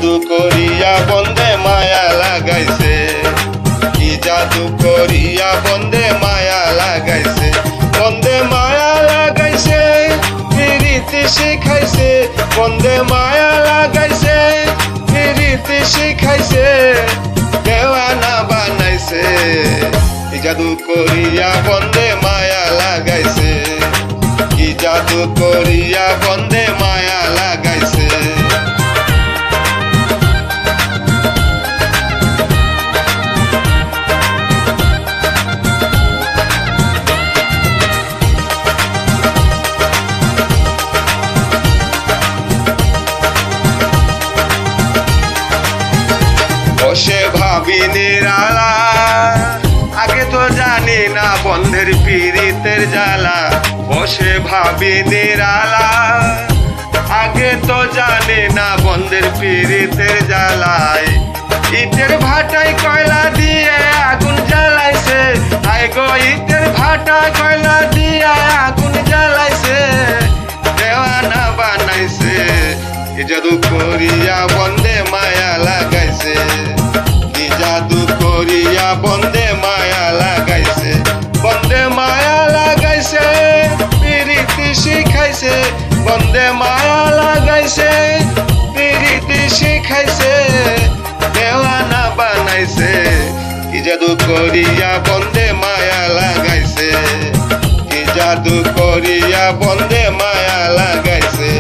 জাদু করিয়া বন্দে মায়া লাগাইছে, কি জাদু করিয়া বন্দে মায়া লাগাইছে, বন্দে মায়া লাগাইছে, প্রীতি শিখাইছে, বন্দে মায়া লাগাইছে, প্রীতি শিখাইছে, দেওয়ানা বানাইছে, কি জাদু করিয়া বন্দে মায়া লাগাইছে, কি জাদু করিয়া বন্দে মায়া লাগাইছে। বসে ভাবি নিরালা, আগে তো জানি না বন্ধের পীড়িতের জ্বালা, বসে ভাবি নিরালা, আগে তো জানি না বন্ধের পীড়িতের জ্বালায়, ইটের ভাটায় কয়লা দিয়ে আগুন জ্বালাইছে, আই গো ইটের ভাটায় কয়লা দিয়ে আগুন জ্বালাইছে, দেওয়ানা বানাইছে, কি জাদু করিয়া বন্দে মায়া লাগাইছে, কি জাদু করিয়া বন্দে মায়া লাগাইছে, বন্দে মায়া লাগাইছে, প্রীতি শিখাইছে, বন্দে মায়া লাগাইছে, প্রীতি শিখাইছে, দেওয়ানা বানাইছে, কি জাদু করিয়া বন্দে মায়া লাগাইছে, কি জাদু করিয়া বন্দে মায়া লাগাইছে।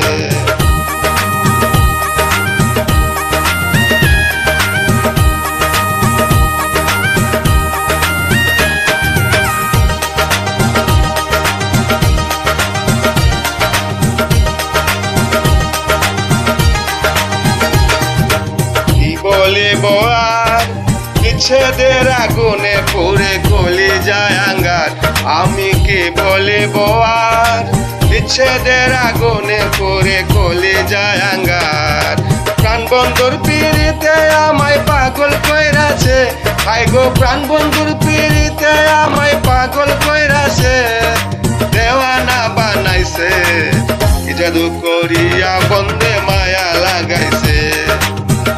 বলিব আর বিচ্ছেদের আগুনে পুড়ে গলি যায় আঙ্গার, আমি কি বলিব আর বিচ্ছেদের আগুনে পুড়ে গলি যায় আঙ্গার, প্রাণ বন্ধুর পীড়িতে আমায় পাগল কইরাছে, আই গো প্রাণ বন্ধুর পীড়িতে আমায় পাগল কইরাছে, দেওয়ানা বানাইছে, কি জাদু করিয়া বন্দে মায়া লাগাইছে,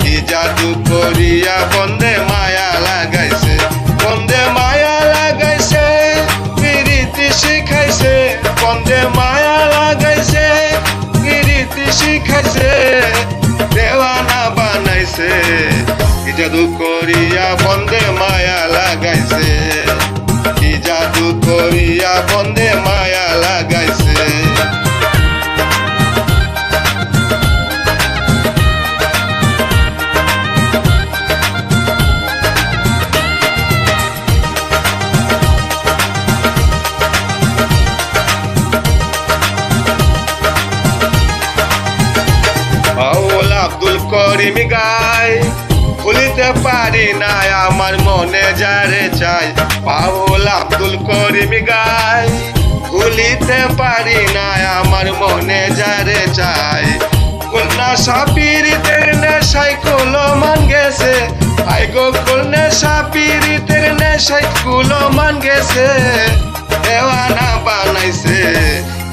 কি জাদু করিয়া বন্দে মায়া লাগাইছে, বন্দে মায়া লাগাইছে, প্রীতি শিখাইছে, বন্দে মায়া লাগাইছে, প্রীতি শিখাইছে, দেওয়ানা বানাইছে, কি জাদু করিয়া বন্দে মায়া লাগাইছে, কি জাদু করিয়া বন্দে মায়া লাগাইছে। আব্দুল করিম গায়, ভুলিতে পারি না আমার মনে যারে চাই, পাওল আব্দুল করিম গায়, ভুলিতে পারি না আমার মনে যারে চাই, কন্যা সাপিরিতের নেশায় কুলো মান গেছে, আই গো কন্যা সাপিরিতের নেশায় কুলো মান গেছে, দেওয়ানা বানাইছে,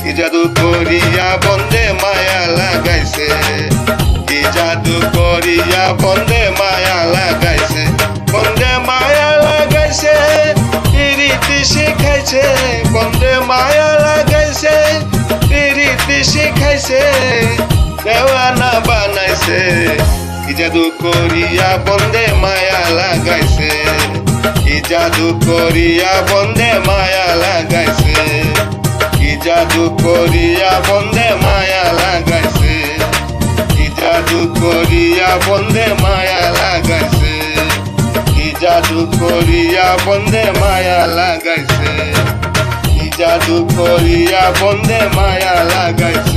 কি জাদু করিয়া বন্দে মায়া লাগাইছে, কি জাদু করিয়া বন্দে মায়া লাগাইছে, বন্দে মায়া লাগাইছে, প্রীতি শিখাইছে, বন্দে মায়া লাগাইছে, প্রীতি শিখাইছে, দেওয়ানা বানাইছে, কি জাদু করিয়া বন্দে মায়া লাগাইছে, কি জাদু করিয়া বন্দে মায়া লাগাইছে, কি জাদু করিয়া বন্দে মায়া লাগাইছে, কি জাদু করিয়া বন্দে মায়া লাগাইছে, কি জাদু করিয়া বন্দে মায়া লাগাইছে, কি জাদু করিয়া বন্দে মায়া লাগাইছে।